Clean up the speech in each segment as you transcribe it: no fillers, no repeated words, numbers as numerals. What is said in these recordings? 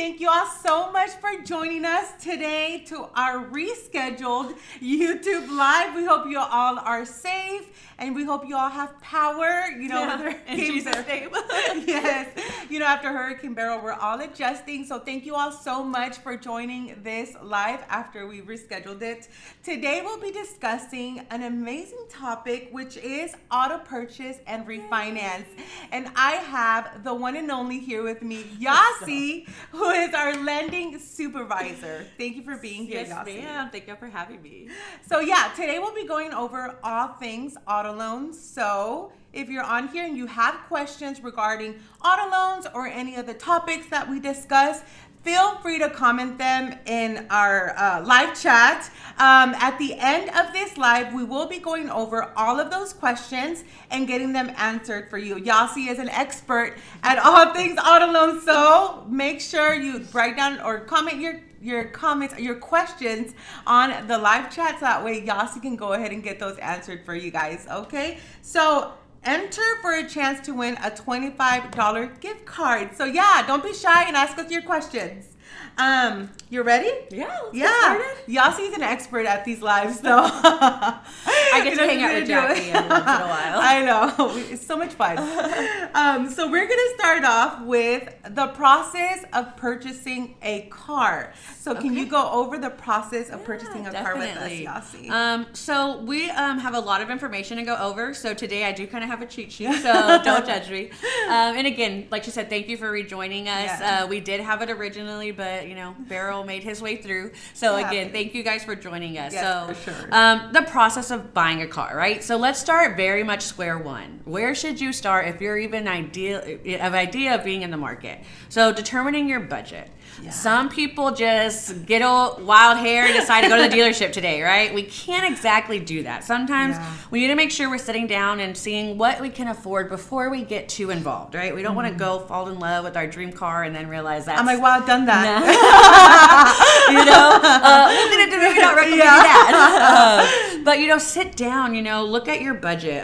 thank you all so much for joining us today to our rescheduled YouTube Live. We hope you all are safe and we hope you all have power, with Hurricane Beryl. Yes, after Hurricane Beryl, we're all adjusting. So thank you all so much for joining this live after we rescheduled it. Today we'll be discussing an amazing topic, which is auto purchase and refinance. And I have the one and only here with me, Yasi, who is our lending supervisor. Thank you for being here, Yasi. Yes, ma'am. Thank you for having me. So today we'll be going over all things auto loans. So if you're on here and you have questions regarding auto loans or any of the topics that we discuss, feel free to comment them in our live chat. At the end of this live, we will be going over all of those questions and getting them answered for you. Yasi is an expert at all things auto loans, so make sure you write down or comment your comments, your questions on the live chat, so that way Yasi can go ahead and get those answered for you guys, okay? So enter for a chance to win a $25 gift card. So don't be shy and ask us your questions. You ready? Yeah, let's get started. Yassi's an expert at these lives, so I get to hang out with Jackie once in a while. I know. It's so much fun. So we're going to start off with the process of purchasing a car. So can you go over the process of purchasing a car with us, Yasi? So we have a lot of information to go over. So today I do kind of have a cheat sheet, so don't judge me. And again, like you said, thank you for rejoining us. Yeah. We did have it originally, but Beryl made his way through. So again, thank you guys for joining us. Yes, for sure. The process of buying a car, right? So let's start very much square one. Where should you start if you're even idea of being in the market? So determining your budget. Yeah. Some people just get a wild hair and decide to go to the dealership today, right? We can't exactly do that. Sometimes we need to make sure we're sitting down and seeing what we can afford before we get too involved, right? We don't want to go fall in love with our dream car and then realize that I'm like, wow, I've done that. Maybe not recommend that. But sit down. Look at your budget.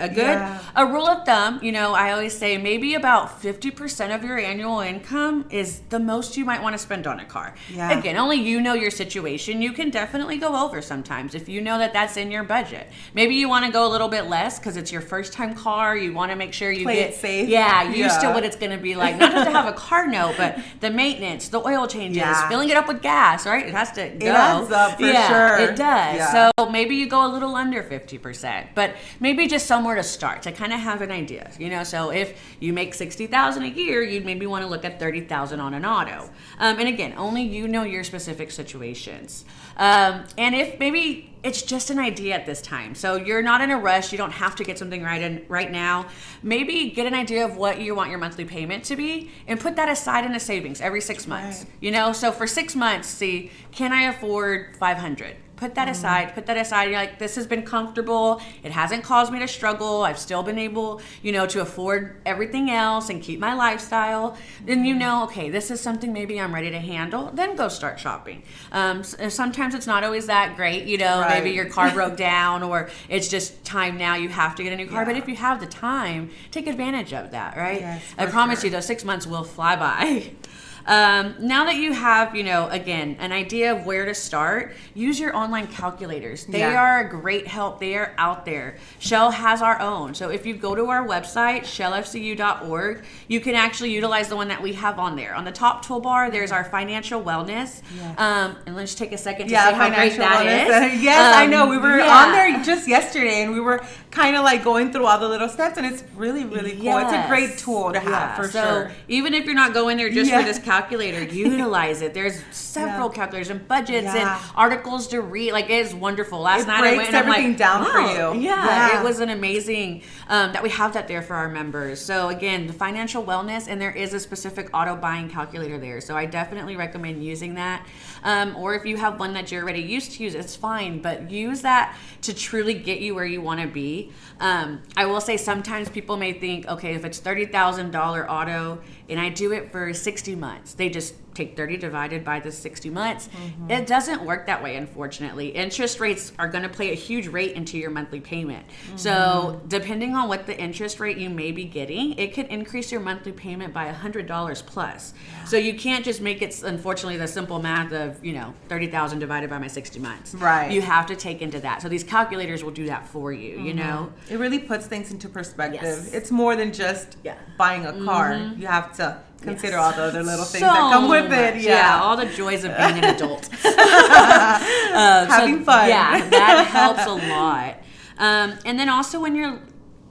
A rule of thumb. I always say maybe about 50% of your annual income is the most you might want to spend on a car. Yeah. Again, only you know your situation. You can definitely go over sometimes if you know that that's in your budget. Maybe you want to go a little bit less because it's your first time car. You want to make sure you play it safe. Used to what it's going to be like. Not just to have a car note, but the maintenance, the oil changes, filling it up with gas, right? It has to go. It adds up for sure. It does. Yeah. So maybe you go a little under 50%, but maybe just somewhere to start to kind of have an idea. So if you make $60,000 a year, you'd maybe want to look at $30,000 on an auto. And again, only you know your specific situations. And if maybe it's just an idea at this time, so you're not in a rush, you don't have to get something right now. Maybe get an idea of what you want your monthly payment to be and put that aside in a savings every 6 months. Right. So for 6 months, see, can I afford $500? Put that aside. You're like, this has been comfortable. It hasn't caused me to struggle. I've still been able, to afford everything else and keep my lifestyle. Then okay, this is something maybe I'm ready to handle. Then go start shopping. Sometimes it's not always that great. Maybe your car broke down or it's just time now. You have to get a new car. But if you have the time, take advantage of that, right? Yes, I promise you, those 6 months will fly by. Now that you have, again, an idea of where to start, use your online calculators. They are a great help. They are out there. Shell has our own. So if you go to our website, shellfcu.org, you can actually utilize the one that we have on there. On the top toolbar, there's our financial wellness. Yes. And let's take a second to see how great that is. Yes, I know. We were on there just yesterday and we were kind of like going through all the little steps, and it's really, really cool. It's a great tool to have for sure. Even if you're not going there just for this calculator, utilize it. There's several calculators and budgets and articles to read. Like, it is wonderful. Last night I went and everything down for you. It was an amazing that we have that there for our members. So again, the financial wellness, and there is a specific auto buying calculator there. So I definitely recommend using that. Or if you have one that you're already used to use, it's fine, but use that to truly get you where you want to be. I will say sometimes people may think, okay, if it's $30,000 auto and I do it for 60 months, they just take 30 divided by the 60 months. It doesn't work that way, unfortunately. Interest rates are going to play a huge rate into your monthly payment. So depending on what the interest rate you may be getting, it could increase your monthly payment by $100 plus. So you can't just make it, unfortunately, the simple math of, 30,000 divided by my 60 months. Right. You have to take into that. So these calculators will do that for you, you know? It really puts things into perspective. Yes. It's more than just buying a car. You have to consider all the other little things So that come with much. it. All the joys of being an adult. Having fun. Yeah, that helps a lot. And then also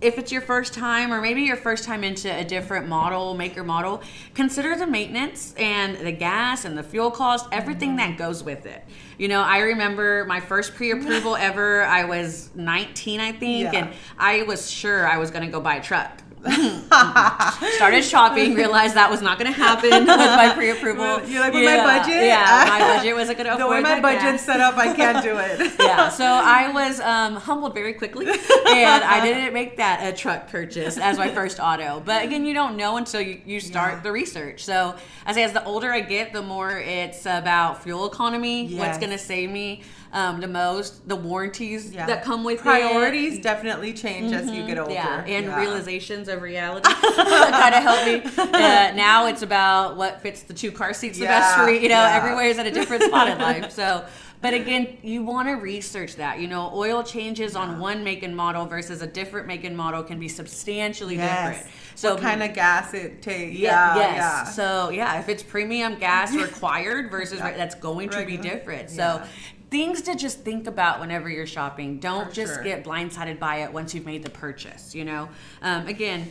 if it's your first time, or maybe your first time into a different maker model, consider the maintenance and the gas and the fuel cost, everything that goes with it. I remember my first pre-approval ever, I was 19, I think, and I was sure I was going to go buy a truck. Started shopping, realized that was not going to happen with my pre-approval. You're like, with my budget? Yeah, my budget wasn't going to afford the way my budget's gas. set up, I can't do it. So I was humbled very quickly, and I didn't make that a truck purchase as my first auto. But again, you don't know until you start the research. So I say, as the older I get, the more it's about fuel economy, what's going to save me the most, the warranties that come with priorities it. definitely change as you get older. And realizations of reality kind of help me. Now it's about what fits the 2 car seats the best for you. Everywhere's at a different spot in life. So, but again, you want to research that. Oil changes on one make and model versus a different make and model can be substantially different. So what kind of gas it takes. So if it's premium gas required versus that's going to be different. So things to just think about whenever you're shopping. Don't just get blindsided by it once you've made the purchase. Again,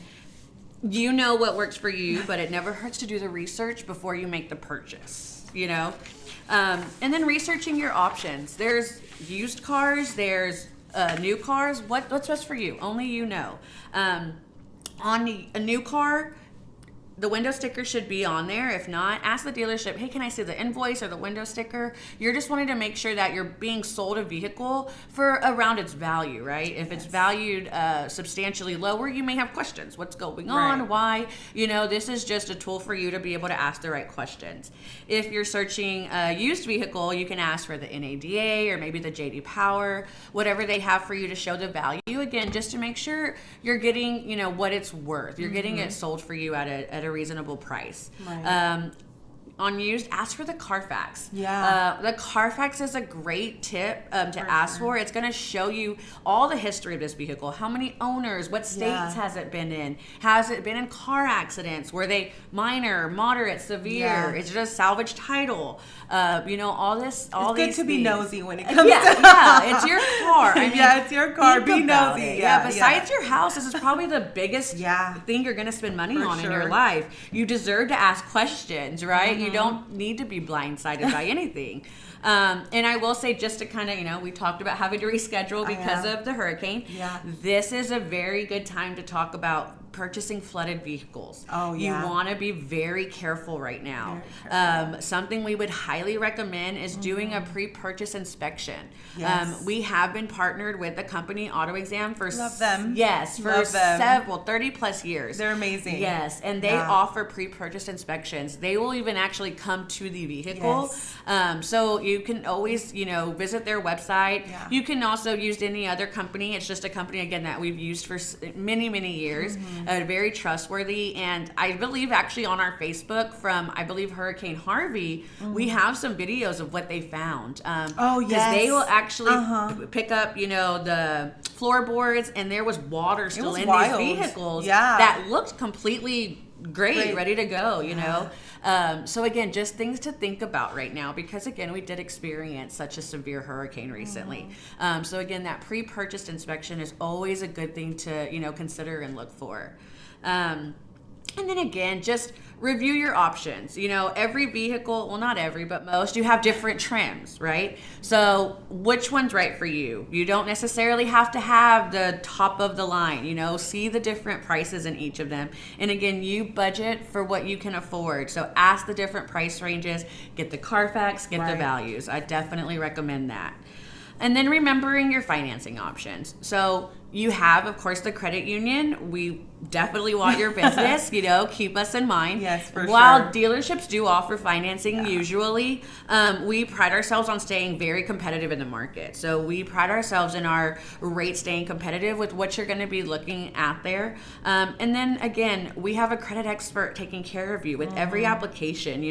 what works for you, but it never hurts to do the research before you make the purchase. And then researching your options. There's used cars. There's new cars. What's best for you? Only you know. On a new car, the window sticker should be on there. If not, ask the dealership, hey, can I see the invoice or the window sticker? You're just wanting to make sure that you're being sold a vehicle for around its value, right? If it's valued substantially lower, you may have questions. What's going on? Why? This is just a tool for you to be able to ask the right questions. If you're searching a used vehicle, you can ask for the NADA or maybe the JD Power, whatever they have for you to show the value. Again, just to make sure you're getting, what it's worth. You're getting it sold for you at a reasonable price. On used, ask for the Carfax. The Carfax is a great tip to ask for. It's going to show you all the history of this vehicle. How many owners? What states has it been in? Has it been in car accidents? Were they minor, moderate, severe? Is it a salvage title? All this. All it's these good to be things. nosy when it comes to it's your car. It's your car. Be nosy. Besides your house, this is probably the biggest thing you're going to spend money on in your life. You deserve to ask questions, right? You don't need to be blindsided by anything. And I will say, just to kind of, we talked about having to reschedule because of the hurricane. This is a very good time to talk about purchasing flooded vehicles. You want to be very careful right now. Something we would highly recommend is doing a pre-purchase inspection. We have been partnered with the company Auto Exam for Love them. for several 30 plus years. They're amazing. And they offer pre-purchase inspections. They will even actually come to the vehicle. So you can always visit their website. You can also use any other company. It's just a company, again, that we've used for many years. Very trustworthy. And I believe actually on our Facebook from, I believe, Hurricane Harvey, we have some videos of what they found. Because they will actually pick up, the floorboards, and there was water still in these vehicles that looked completely great, ready to go, So again, just things to think about right now, because again, we did experience such a severe hurricane recently. So again, that pre-purchased inspection is always a good thing to, consider and look for. And then again, just review your options. Every vehicle, well, not every, but most, you have different trims, right? So which one's right for you? You don't necessarily have to have the top of the line, see the different prices in each of them. And again, you budget for what you can afford. So ask the different price ranges, get the Carfax, get the values. I definitely recommend that. And then remembering your financing options. So you have, of course, the credit union. We definitely want your business, keep us in mind. Yes, for While sure. dealerships do offer financing, usually, we pride ourselves on staying very competitive in the market. So we pride ourselves in our rates staying competitive with what you're going to be looking at there. And then again, we have a credit expert taking care of you with every application.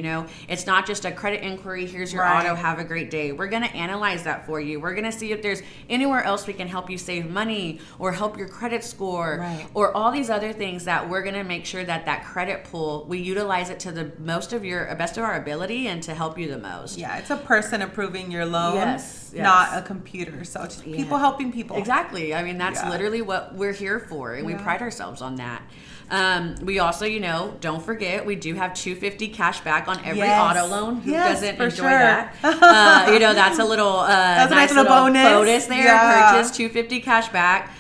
It's not just a credit inquiry. Here's your Right. auto. Have a great day. We're going to analyze that for you. We're going to see if there's anywhere else we can help you save money or help your credit score, Right. or all these other things that we're going to make sure that credit pool, we utilize it to the best of our ability and to help you the most. Yeah, it's a person approving your loan, Yes. not a computer. So it's people helping people. Exactly. I mean, that's Yeah. literally what we're here for, and we pride ourselves on that. We also, don't forget, we do have $250 cash back on every Yes. auto loan. Who Yes, doesn't for enjoy sure. that? That's a little That's a nice little bonus. there. Yeah. Purchase $250 cash back.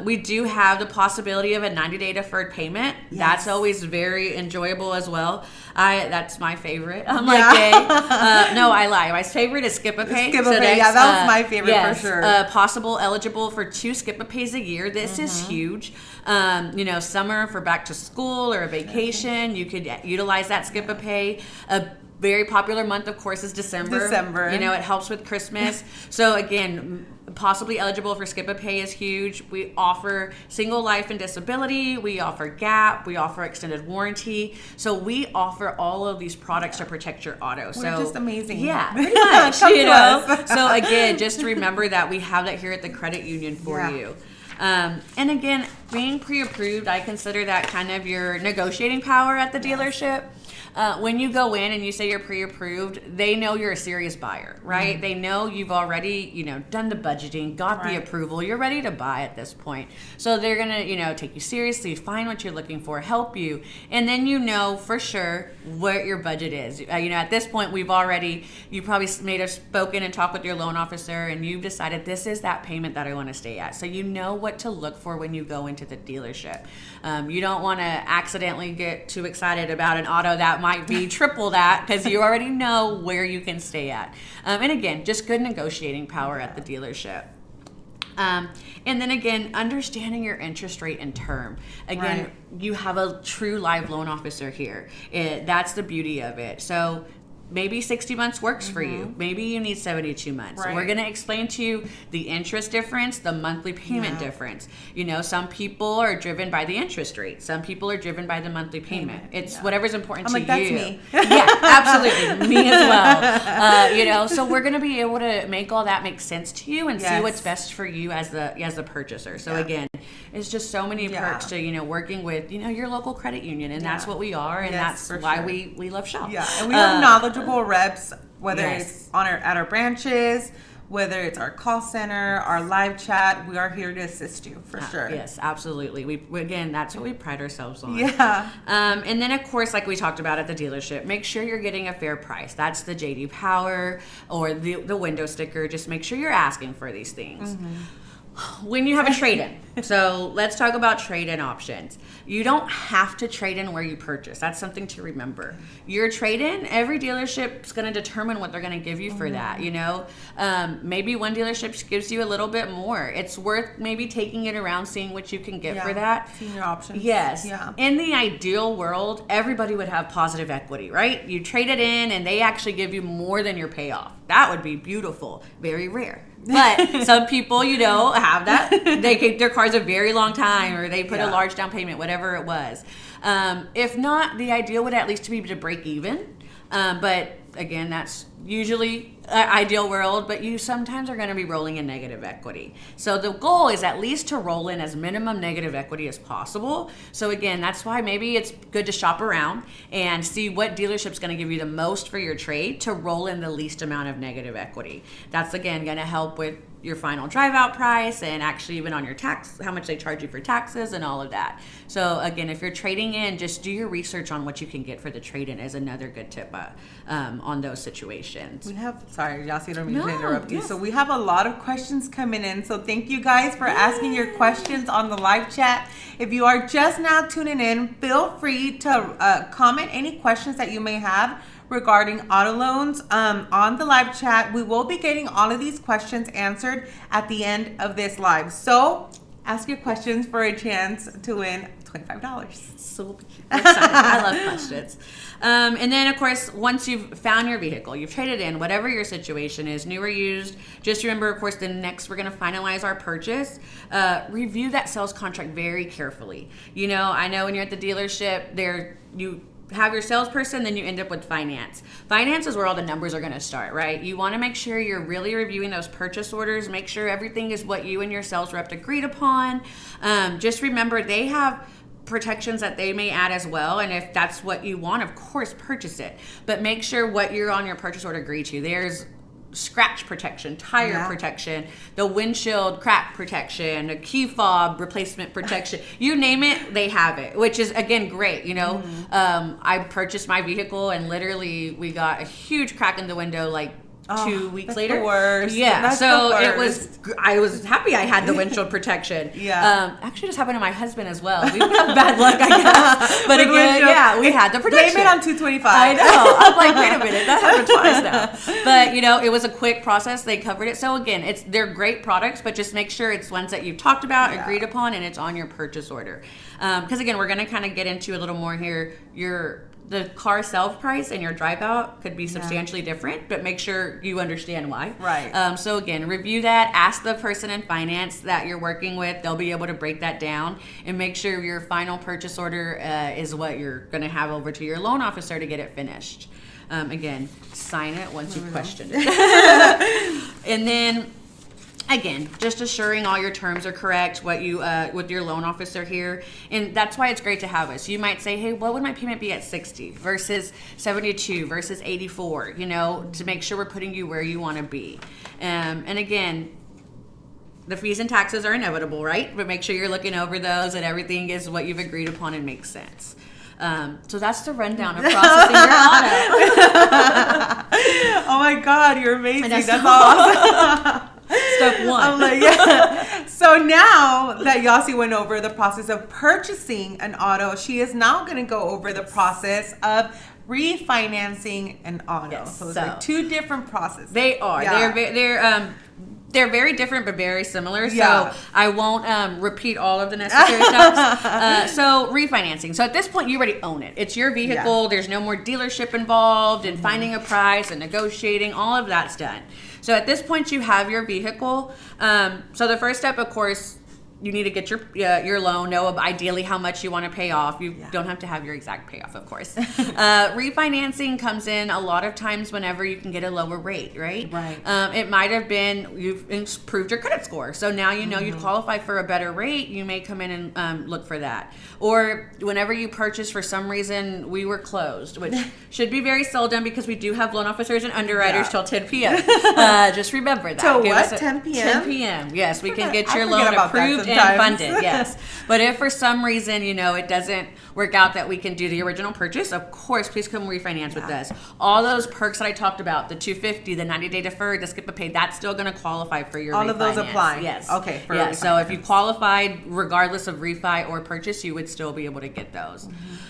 We do have the possibility of a 90-day deferred payment. Yes. That's always very enjoyable as well. That's my favorite. I'm like, hey. No, I lie. My favorite is Skip-a-Pay. Skip-a-Pay. Yeah, that was my favorite for sure. Possible eligible for 2 Skip-a-Pays a year. This is huge. Summer for back to school or a vacation, you could utilize that Skip-a-Pay. A very popular month, of course, is December. It helps with Christmas. So again, possibly eligible for Skip-a-Pay is huge. We offer single life and disability. We offer GAP. We offer extended warranty. So we offer all of these products to protect your auto. We're just amazing. Yeah, pretty much. Come to us. So again, just remember that we have that here at the credit union for you. And again, being pre-approved, I consider that kind of your negotiating power at the dealership. When you go in and you say you're pre-approved, they know you're a serious buyer, right? Mm-hmm. They know you've already, done the budgeting, got the Right. approval. You're ready to buy at this point. So they're going to, take you seriously, find what you're looking for, help you. And then for sure what your budget is. At this point, you probably may have spoken and talked with your loan officer, and you've decided this is that payment that I want to stay at. So you know what to look for when you go into the dealership. You don't want to accidentally get too excited about an auto that might be triple that, because you already know where you can stay at. And again, just good negotiating power at the dealership. And then again, understanding your interest rate and term. Again, Right. you have a true live loan officer here. That's the beauty of it. So maybe 60 months works for you. Maybe you need 72 months. Right. We're going to explain to you the interest difference, the monthly payment difference. Some people are driven by the interest rate. Some people are driven by the monthly payment. It's whatever's important to you. That's me. Yeah, absolutely. Me as well. So we're going to be able to make all that make sense to you and see Yes. what's best for you as the purchaser. So again, it's just so many perks to, working with, your local credit union. And that's what we are. And Yes, that's for why sure. we love Shell. Yeah, and we have knowledgeable reps, whether Yes. it's at our branches, whether it's our call center, our live chat. We are here to assist you for sure. Yes, absolutely. We again, that's what we pride ourselves on. Yeah. And then of course, like we talked about at the dealership, make sure you're getting a fair price. That's the JD Power or the window sticker. Just make sure you're asking for these things. When you have a trade-in. So let's talk about trade-in options. You don't have to trade in where you purchase. That's something to remember. Your trade-in, every dealership's going to determine what they're going to give you for that. Maybe one dealership gives you a little bit more. It's worth maybe taking it around, seeing what you can get for that. Seeing your options. Yes. Yeah. In the ideal world, everybody would have positive equity, right? You trade it in and they actually give you more than your payoff. That would be beautiful. Very rare. But some people, have that. They keep their cars a very long time, or they put a large down payment, whatever it was. If not, the ideal would at least be to break even. But again, that's usually ideal world, but you sometimes are going to be rolling in negative equity. So the goal is at least to roll in as minimum negative equity as possible. So again, that's why maybe it's good to shop around and see what dealership's going to give you the most for your trade to roll in the least amount of negative equity. That's again going to help with your final drive out price and actually even on your tax, how much they charge you for taxes and all of that. So again, if you're trading in, just do your research on what you can get for the trade-in is another good tip on those situations. We have, sorry, Yasi, I don't mean to No, interrupt you. yes. So we have a lot of questions coming in. So thank you guys for asking your questions on the live chat. If you are just now tuning in, feel free to comment any questions that you may have regarding auto loans on the live chat. We will be getting all of these questions answered at the end of this live. So ask your questions for a chance to win $25. So excited. I love questions. And then, of course, once you've found your vehicle, you've traded in, whatever your situation is, new or used, just remember, of course, the next we're going to finalize our purchase. Review that sales contract very carefully. You know, I know when you're at the dealership, you have your salesperson, then you end up with finance. Finance is where all the numbers are going to start, right? You want to make sure you're really reviewing those purchase orders, make sure everything is what you and your sales rep agreed upon. Just remember, they have protections that they may add as well, and if that's what you want, of course, purchase it. But make sure what you're on your purchase order agree to. There's scratch protection, tire protection, the windshield crack protection, a key fob replacement protection. You name it, they have it, which is, again, great. You know, I purchased my vehicle and literally we got a huge crack in the window like 2 weeks later. The worst. Yeah, that's so the it worst. was. I was happy I had the windshield protection. Actually, just happened to my husband as well. We have bad luck, I guess. But again, we had the protection. Blame it on 225. I know. I'm like, wait a minute, that happened twice now. But you know, it was a quick process. They covered it. So again, they're great products, but just make sure it's ones that you've talked about, agreed upon, and it's on your purchase order. Because again, we're going to kind of get into a little more here. The car sell price and your drive out could be substantially different, but make sure you understand why. Right. So again, review that. Ask the person in finance that you're working with. They'll be able to break that down and make sure your final purchase order is what you're going to have over to your loan officer to get it finished. Again, sign it once you've questioned it. And then, again, just assuring all your terms are correct, what you with your loan officer here, and that's why it's great to have us. You might say, hey, what would my payment be at 60 versus 72 versus 84? You know, to make sure we're putting you where you want to be. And again, the fees and taxes are inevitable, right? But make sure you're looking over those and everything is what you've agreed upon and makes sense. So that's the rundown of processing your auto. Oh my God, you're amazing. That's awesome. Step one. I'm like, So now that Yasi went over the process of purchasing an auto, she is now going to go over the process of refinancing an auto. Yes, So it's like two different processes. They are. Yeah. They're very different but very similar. So I won't repeat all of the necessary steps. So refinancing. So at this point, you already own it. It's your vehicle. Yeah. There's no more dealership involved and finding a price and negotiating. All of that's done. So at this point, you have your vehicle. So the first step, of course, you need to get your loan, know ideally how much you want to pay off. You don't have to have your exact payoff, of course. Refinancing comes in a lot of times whenever you can get a lower rate, right? Right. It might have been you've improved your credit score. So now you know you'd qualify for a better rate. You may come in and look for that. Or whenever you purchase, for some reason, we were closed, which should be very seldom because we do have loan officers and underwriters till 10 p.m. Just remember that. Till what? 10 p.m.? 10 p.m. Yes, we can get your loan approved and funded, yes. But if for some reason, it doesn't work out that we can do the original purchase, of course, please come refinance with us. All those perks that I talked about, the $250, the 90-day deferred, the skip a pay, that's still going to qualify for your refinance. All of those apply? Yes. Okay. So if you qualified, regardless of refi or purchase, you would still be able to get those.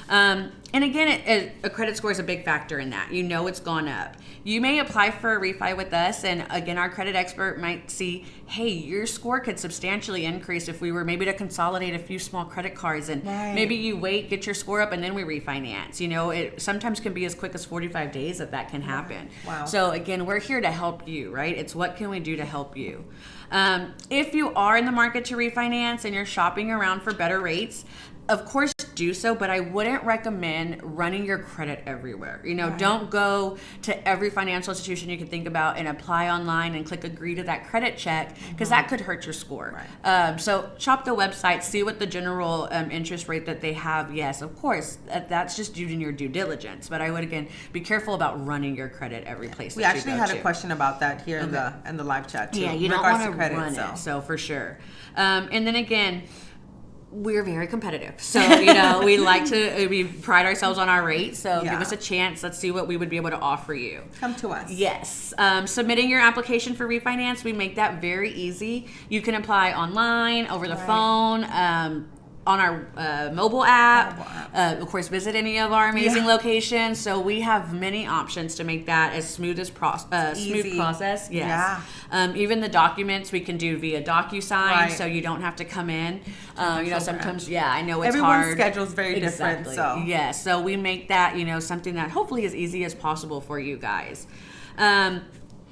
And again, a credit score is a big factor in that. It's gone up. You may apply for a refi with us, and again, our credit expert might see, hey, your score could substantially increase if we were maybe to consolidate a few small credit cards, and maybe you wait, get your score up, and then we refinance. It sometimes can be as quick as 45 days that can happen. Wow. So again, we're here to help you, right? It's what can we do to help you. If you are in the market to refinance and you're shopping around for better rates, of course do so, but I wouldn't recommend running your credit everywhere. Don't go to every financial institution you can think about and apply online and click agree to that credit check, because that could hurt your score. So shop the website, see what the general interest rate that they have. Yes, of course, that's just doing your due diligence. But I would, again, be careful about running your credit every place We that you actually go had to. A question about that here in the live chat too. Yeah, you don't want to run it. So for sure. And then again, we're very competitive. So, we we pride ourselves on our rate. So give us a chance. Let's see what we would be able to offer you. Come to us. Yes. Submitting your application for refinance, we make that very easy. You can apply online, over the phone. on our mobile app. Of course, visit any of our amazing locations. So we have many options to make that as smooth as smooth process. Yes. Even the documents we can do via DocuSign, so you don't have to come in. Sometimes, I know it's hard. Everyone's schedule is very different. So so we make that something that hopefully as easy as possible for you guys.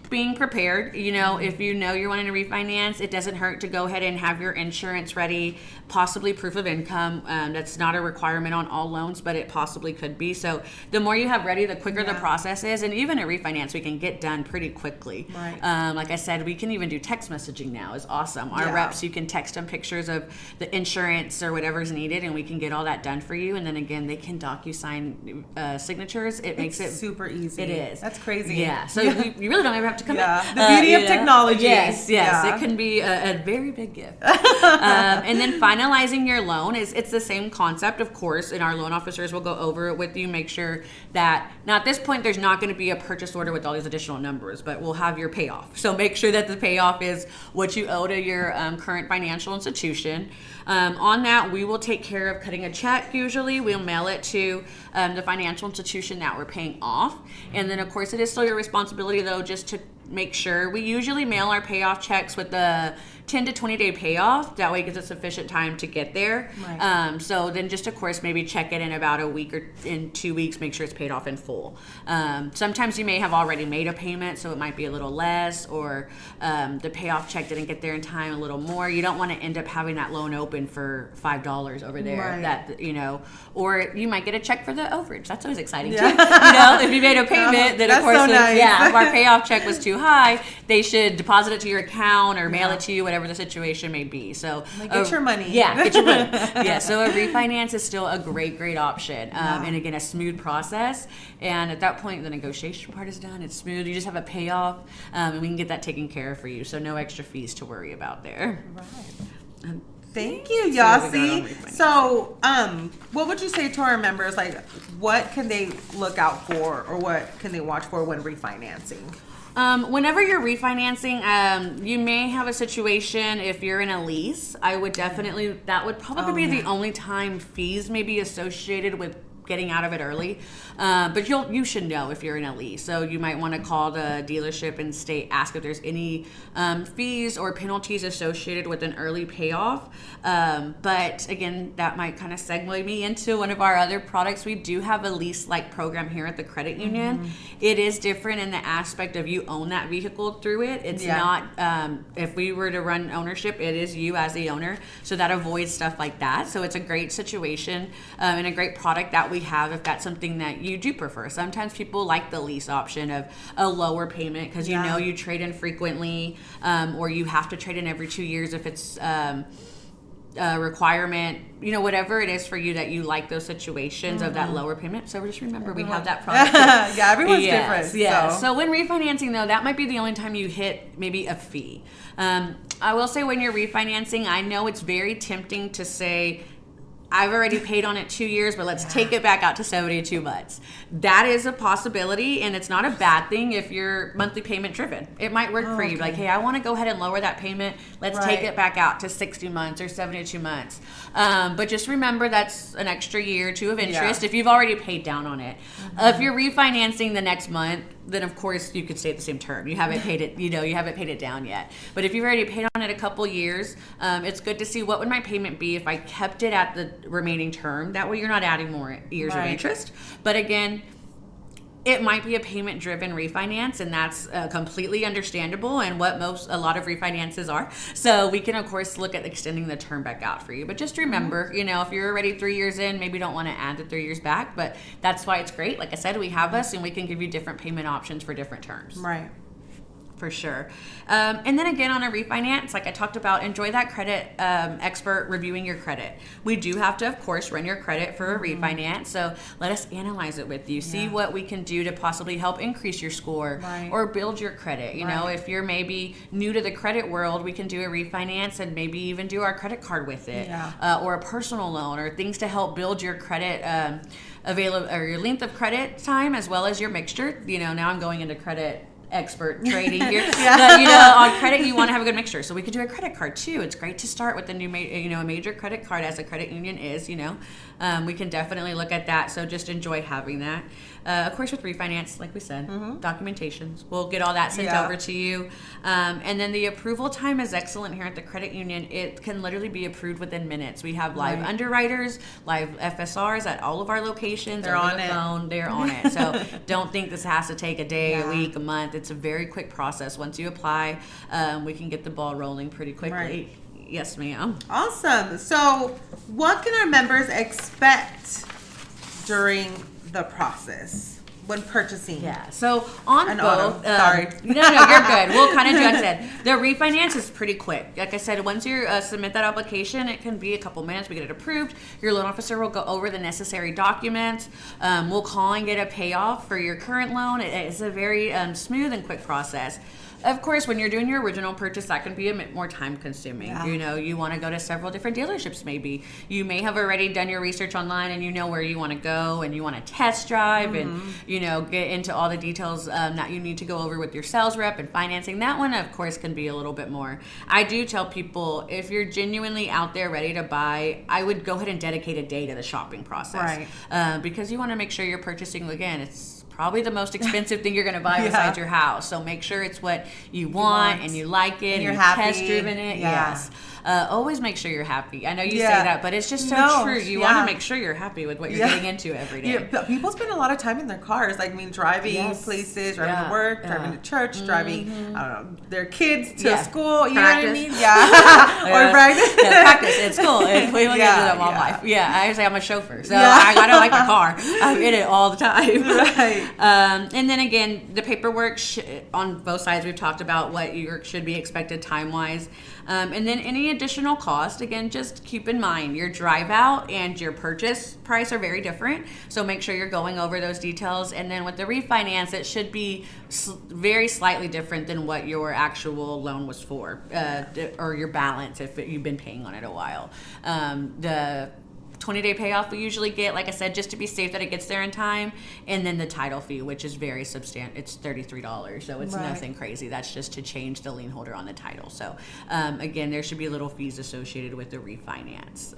Being prepared, if you're wanting to refinance, it doesn't hurt to go ahead and have your insurance ready, possibly proof of income. That's not a requirement on all loans, but it possibly could be. So the more you have ready, the quicker the process is. And even a refinance, we can get done pretty quickly. Right. Like I said, we can even do text messaging now. It's awesome. Our reps, you can text them pictures of the insurance or whatever's needed, and we can get all that done for you. And then again, they can DocuSign signatures. It makes it super easy. It is. That's crazy. Yeah. So you really don't ever have to come in. The beauty of technology. Yes. It can be a very big gift. And then finalizing your loan it's the same concept, of course, and our loan officers will go over it with you, make sure that now at this point there's not going to be a purchase order with all these additional numbers, but we'll have your payoff. So make sure that the payoff is what you owe to your current financial institution. On that, we will take care of cutting a check. Usually we'll mail it to the financial institution that we're paying off. And then of course it is still your responsibility though just to make sure. We usually mail our payoff checks with the 10 to 20 day payoff. That way it gives us sufficient time to get there. Right. So then just of course maybe check it in about a week or in 2 weeks, make sure it's paid off in full. Sometimes you may have already made a payment, so it might be a little less, or the payoff check didn't get there in time, a little more. You don't want to end up having that loan open for $5 over there. Right. That or you might get a check for the overage. That's always exciting too. If you made a payment, then of course so nice. If our payoff check was too high, they should deposit it to your account or mail it to you, whatever the situation may be. So get your money. Get your money. So a refinance is still a great option. And again, a smooth process. And at that point, the negotiation part is done. It's smooth. You just have a payoff, and we can get that taken care of for you. So no extra fees to worry about there. Right. Thank you, Yasi. So, what would you say to our members? Like, what can they look out for, or what can they watch for when refinancing? Whenever you're refinancing, you may have a situation if you're in a lease. I would definitely, that would probably be the only time fees may be associated with getting out of it early. But you should know if you're in a lease. So you might want to call the dealership and ask if there's any fees or penalties associated with an early payoff. But again, that might kind of segue me into one of our other products. We do have a lease-like program here at the credit union. It is different in the aspect of you own that vehicle through it. It's not, if we were to run ownership, it is you as the owner. So that avoids stuff like that. So it's a great situation and a great product that we have if that's something that you do prefer. Sometimes people like the lease option of a lower payment because you trade in frequently, or you have to trade in every 2 years if it's a requirement, whatever it is for you that you like those situations of that lower payment. So just remember we have that product. Everyone's different. Yeah. So when refinancing though, that might be the only time you hit maybe a fee. I will say when you're refinancing, I know it's very tempting to say, I've already paid on it 2 years, but let's take it back out to 72 months. That is a possibility, and it's not a bad thing if you're monthly payment driven. It might work for you. Like, hey, I want to go ahead and lower that payment. Let's take it back out to 60 months or 72 months. But just remember that's an extra year or two of interest if you've already paid down on it. If you're refinancing the next month, then of course you could stay at the same term. You haven't paid it, you haven't paid it down yet. But if you've already paid on it a couple years, it's good to see what would my payment be if I kept it at the remaining term. That way you're not adding more years of interest. But again, it might be a payment-driven refinance, and that's completely understandable and what a lot of refinances are. So we can, of course, look at extending the term back out for you. But just remember, if you're already 3 years in, maybe don't want to add the 3 years back. But that's why it's great. Like I said, we have us, and we can give you different payment options for different terms. Right. For sure. And then again, on a refinance, like I talked about, enjoy that credit expert reviewing your credit. We do have to, of course, run your credit for a refinance. So let us analyze it with you. See what we can do to possibly help increase your score or build your credit. You know, if you're maybe new to the credit world, we can do a refinance and maybe even do our credit card with it, or a personal loan, or things to help build your credit available, or your length of credit time, as well as your mixture. Now I'm going into credit expert trading here. But, you know, on credit, you want to have a good mixture. So we could do a credit card too. It's great to start with a new, a major credit card, as a credit union is, you know. We can definitely look at that. So just enjoy having that. Of course, with refinance, like we said, documentations. We'll get all that sent over to you. And then the approval time is excellent here at the credit union. It can literally be approved within minutes. We have live underwriters, live FSRs at all of our locations. They're on the phone. They're on it. So don't think this has to take a day, a week, a month. It's a very quick process. Once you apply, we can get the ball rolling pretty quickly. Right. Yes, ma'am. Awesome. So what can our members expect during the process when purchasing? Yeah. So on An both, auto. Sorry. No, you're good. We'll kind of do like I said. The refinance is pretty quick. Like I said, once you submit that application, it can be a couple minutes. We get it approved. Your loan officer will go over the necessary documents. We'll call and get a payoff for your current loan. It's a very smooth and quick process. Of course, when you're doing your original purchase, that can be a bit more time consuming. Yeah. You know, you want to go to several different dealerships maybe. You may have already done your research online and you know where you want to go and you want to test drive and, you know, get into all the details that you need to go over with your sales rep and financing. That one, of course, can be a little bit more. I do tell people, if you're genuinely out there ready to buy, I would go ahead and dedicate a day to the shopping process. Right. Because you want to make sure you're purchasing, again, it's probably the most expensive thing you're going to buy besides your house. So make sure it's what you want and you like it and you're happy. happy. Test driven it. Yeah. Yes. Always make sure you're happy. I know you say that, but it's just so true. You want to make sure you're happy with what you're getting into every day. Yeah, but people spend a lot of time in their cars. Like, I mean, driving places, driving to work, driving to church, driving, I don't know, their kids to school. You know what I mean? Yeah. Or practice. Practice at school. We look at that all life. Yeah, I say I'm a chauffeur, so I gotta like my car. I'm in it all the time. Right. And then again, the paperwork on both sides. We've talked about what you should be expected time wise. And then any additional cost, again, just keep in mind your drive out and your purchase price are very different. So make sure you're going over those details. And then with the refinance, it should be very slightly different than what your actual loan was for, or your balance if you've been paying on it a while. The 20-day payoff we usually get, like I said, just to be safe that it gets there in time, and then the title fee, which is very substantial. It's $33, so it's nothing crazy. That's just to change the lien holder on the title. So again, there should be little fees associated with the refinance.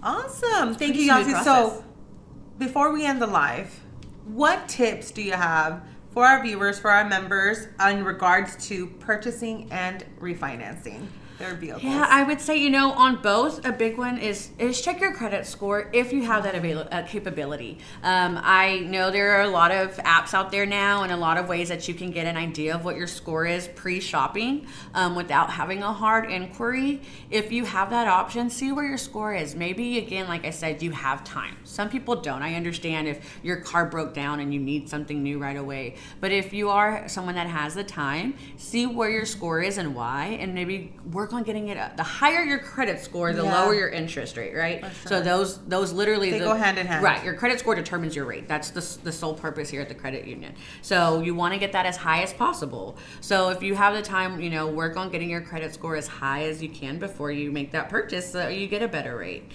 Awesome. Thank you, Yancy. So before we end the live, what tips do you have for our viewers, for our members, in regards to purchasing and refinancing their vehicles? Yeah, I would say, you know, on both, a big one is check your credit score if you have that capability. I know there are a lot of apps out there now and a lot of ways that you can get an idea of what your score is pre-shopping without having a hard inquiry. If you have that option, see where your score is. Maybe, again, like I said, you have time. Some people don't. I understand if your car broke down and you need something new right away. But if you are someone that has the time, see where your score is and why, and maybe work on getting it up. The higher your credit score, the lower your interest rate, right? Sure. So those literally go hand in hand. Right. Your credit score determines your rate. That's the sole purpose here at the credit union. So you want to get that as high as possible. So if you have the time, you know, work on getting your credit score as high as you can before you make that purchase so you get a better rate.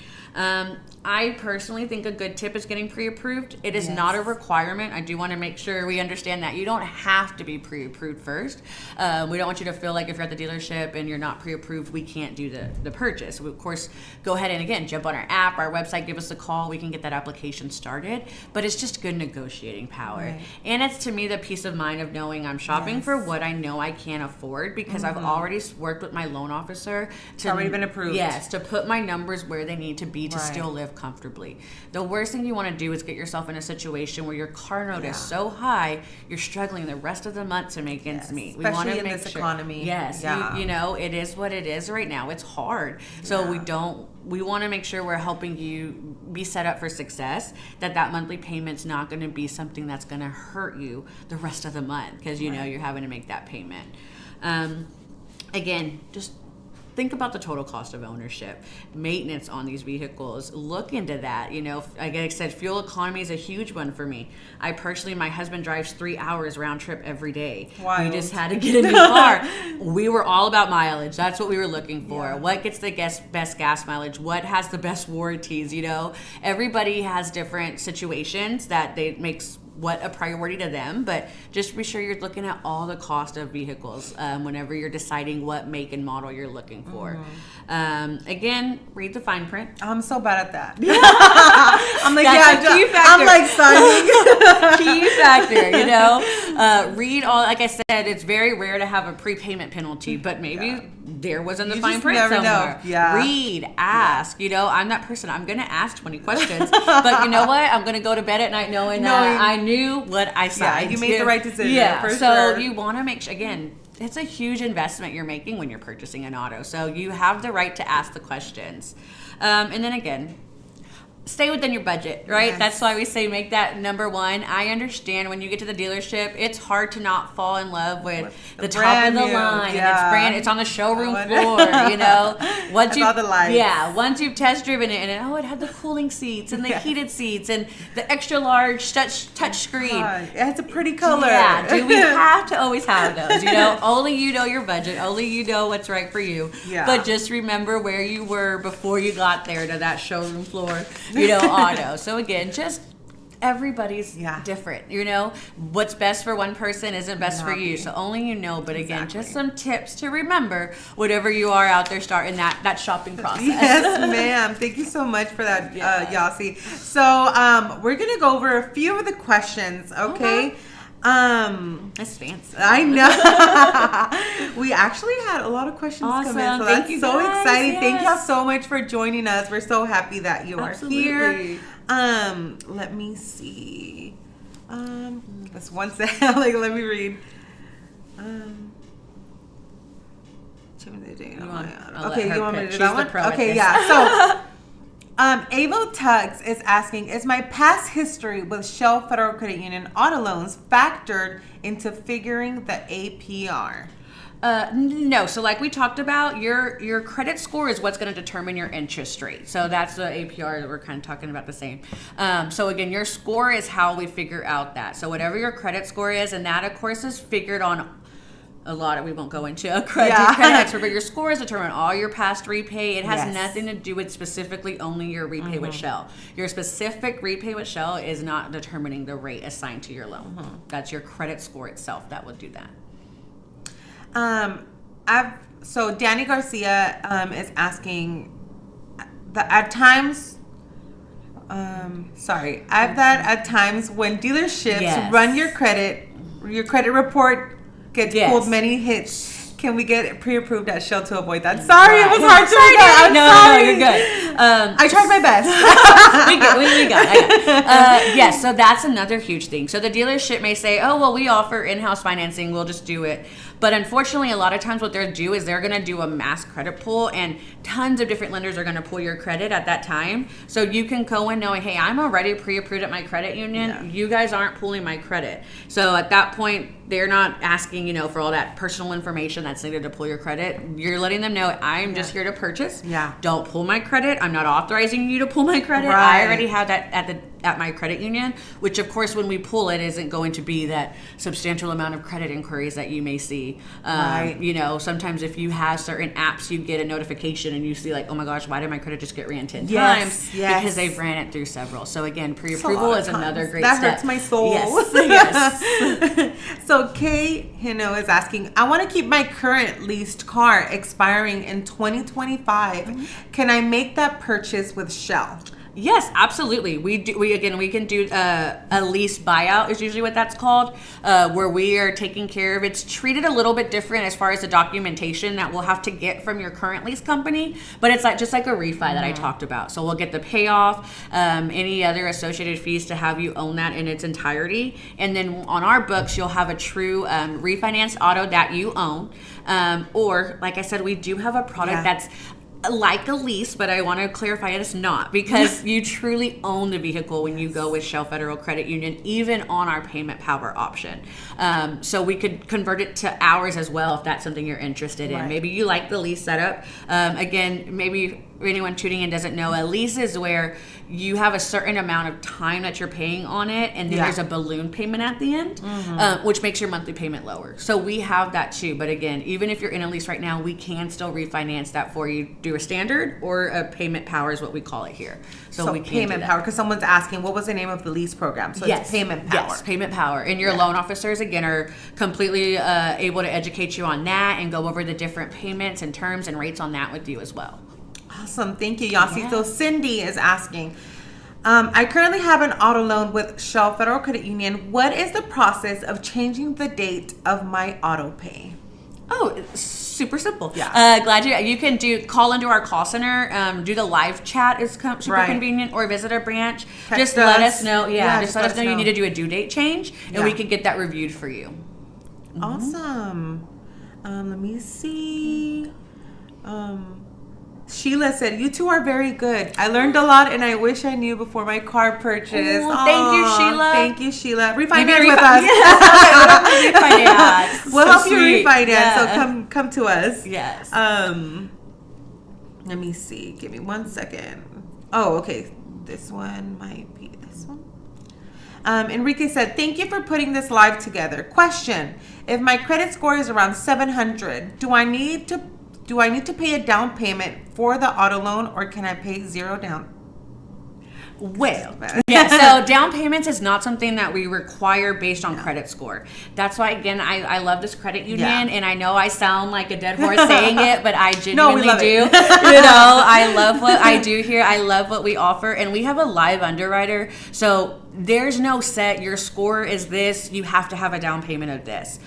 I personally think a good tip is getting pre-approved. It is not a requirement. I do want to make sure we understand that you don't have to be pre-approved first. We don't want you to feel like if you're at the dealership and you're not pre-approved, we can't do the purchase. We, of course, go ahead and again, jump on our app, our website, give us a call. We can get that application started, but it's just good negotiating power. Right. And it's, to me, the peace of mind of knowing I'm shopping for what I know I can afford because I've already worked with my loan officer. It's already been approved. Yes, to put my numbers where they need to be to still live comfortably. The worst thing you want to do is get yourself in a situation where your car note is so high, you're struggling the rest of the month to make ends meet. We want to in make this sure, economy. Yes, you know, it is what it is right now. It's hard. So we want to make sure we're helping you be set up for success, that monthly payment's not going to be something that's going to hurt you the rest of the month because you know you're having to make that payment. Again, just think about the total cost of ownership, maintenance on these vehicles. Look into that. You know, like I said, fuel economy is a huge one for me. I personally, my husband drives 3 hours round trip every day. Wild. We just had to get a new car. We were all about mileage. That's what we were looking for. What gets the best gas mileage? What has the best warranties? You know, everybody has different situations that makes what a priority to them, but just be sure you're looking at all the cost of vehicles whenever you're deciding what make and model you're looking for. Again, read the fine print. I'm so bad at that. I'm like, That's a key factor. I'm like signing. Key factor, you know. Read all. Like I said, it's very rare to have a prepayment penalty, but maybe there was in the fine print never somewhere. know. Yeah. Read, ask. You know, I'm that person. I'm gonna ask 20 questions, but you know what? I'm gonna go to bed at night knowing that I knew what I signed. Yeah, you made the right decision. Yeah. For so sure. you want to make sure again. It's a huge investment you're making when you're purchasing an auto. So you have the right to ask the questions. And then again, stay within your budget, right? Yes. That's why we say make that number one. I understand when you get to the dealership, it's hard to not fall in love with the top of the line. Yeah. And it's on the showroom floor, you know. Once you all the lights. Yeah, once you've test driven it and it had the cooling seats and the heated seats and the extra large touch screen. It has a pretty color. Yeah, do we have to always have those? You know, only you know your budget. Only you know what's right for you. Yeah. But just remember where you were before you got there to that showroom floor, you know, auto. So again, just everybody's different. You know, what's best for one person isn't best for you. So only you know. But again, just some tips to remember whatever you are out there starting that shopping process. Yes, ma'am. Thank you so much for that, Yasi. So we're gonna go over a few of the questions. Okay. That's fancy. I know. We actually had a lot of questions come in, so Thank you that's so guys. exciting. Yes. Thank y'all so much for joining us. We're so happy that you are here. Let me see. This one second. Like, let me read. Okay, you want me to do that one? Okay, yeah. So. Avo Tugs is asking, is my past history with Shell Federal Credit Union auto loans factored into figuring the APR? No. So like we talked about, your credit score is what's going to determine your interest rate. So that's the APR that we're kind of talking about the same. So again, your score is how we figure out that. So whatever your credit score is, and that of course is figured on a lot of, we won't go into a credit expert, but your score is determined all your past repay. It has nothing to do with specifically only your repay with Shell. Your specific repay with Shell is not determining the rate assigned to your loan. That's your credit score itself that would do that. So Danny Garcia is asking that at times, I've that at times when dealerships run your credit report gets pulled many hits. Can we get it pre-approved at Shell to avoid that? Sorry, it was hard to read that. No, you're good. I tried my best. we got it. Yes, so that's another huge thing. So the dealership may say, oh, well, we offer in-house financing. We'll just do it. But unfortunately, a lot of times what they'll do is they're going to do a mass credit pull, and tons of different lenders are going to pull your credit at that time. So you can go in knowing, hey, I'm already pre-approved at my credit union. Yeah. You guys aren't pulling my credit. So at that point, they're not asking, for all that personal information that's needed to pull your credit. You're letting them know, I'm just here to purchase. Yeah. Don't pull my credit. I'm not authorizing you to pull my credit. Right. I already have that at my credit union, which of course when we pull it isn't going to be that substantial amount of credit inquiries that you may see. Right. Sometimes if you have certain apps, you get a notification and you see like, oh my gosh, why did my credit just get ran 10 times? Yes. Because they've ran it through several. So again, pre-approval is another great that step. Hurts my soul. Yes. So Kay Hino is asking, I want to keep my current leased car expiring in 2025. Mm-hmm. Can I make that purchase with Shell? Yes, absolutely. We can do a lease buyout is usually what that's called, where we are taking care of. It's treated a little bit different as far as the documentation that we'll have to get from your current lease company, but it's just like a refi that I talked about. So we'll get the payoff, any other associated fees to have you own that in its entirety, and then on our books you'll have a true refinanced auto that you own, or like I said, we do have a product that's like a lease, but I want to clarify it's not, because you truly own the vehicle when you go with Shell Federal Credit Union, even on our payment power option. So we could convert it to ours as well if that's something you're interested in. Maybe you like the lease setup. Again, maybe anyone tuning in doesn't know, a lease is where you have a certain amount of time that you're paying on it, and then there's a balloon payment at the end, which makes your monthly payment lower. So we have that too. But again, even if you're in a lease right now, we can still refinance that for you. Do a standard or a payment power is what we call it here. So we can payment power, because someone's asking, what was the name of the lease program? So it's payment power. Yes, payment power. And your loan officers, again, are completely able to educate you on that and go over the different payments and terms and rates on that with you as well. Awesome. Thank you, Yasi. Yeah. So Cindy is asking, I currently have an auto loan with Shell Federal Credit Union. What is the process of changing the date of my auto pay? Oh, super simple. Yeah. Glad you can call into our call center, do the live chat is super convenient, or visit our branch. Just let us know. Just let us know you need to do a due date change, and we can get that reviewed for you. Awesome. Let me see. Sheila said, you two are very good. I learned a lot, and I wish I knew before my car purchase. Thank you, Sheila. Thank you, Sheila. Refinance with us. Refinance. We'll help you refinance, so come to us. Yes. Let me see. Give me 1 second. Oh, okay. This one might be this one. Enrique said, thank you for putting this live together. Question. If my credit score is around 700, do I need to pay a down payment for the auto loan, or can I pay zero down? Well, so down payments is not something that we require based on credit score. That's why, again, I love this credit union, and I know I sound like a dead horse saying it, but I genuinely do. I love what I do here. I love what we offer, and we have a live underwriter, so there's no set, your score is this, you have to have a down payment of this,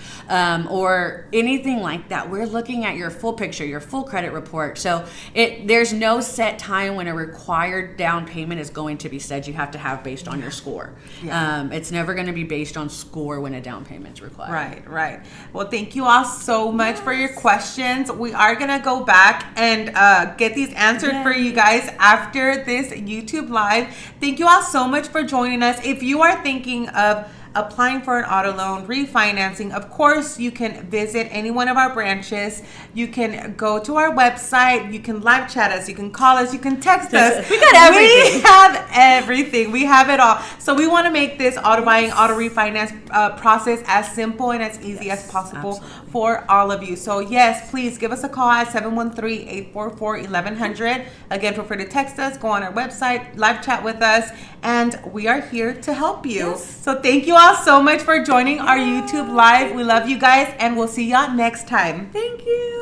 or anything like that. We're looking at your full picture, your full credit report. So there's no set time when a required down payment is going to be said you have to have based on your score. It's never going to be based on score when a down payment is required. Right. Well, thank you all so much for your questions. We are going to go back and get these answered for you guys after this YouTube live. Thank you all so much for joining us. If you are thinking of applying for an auto loan, refinancing, of course, you can visit any one of our branches. You can go to our website. You can live chat us. You can call us. You can text us. We got everything. We have everything. We have it all. So we want to make this auto buying, auto refinance process as simple and as easy as possible for all of you. So yes, please give us a call at 713-844-1100. Again, feel free to text us, go on our website, live chat with us, and we are here to help you. So thank you all so much for joining our YouTube live. We love you guys, and we'll see y'all next time. Thank you.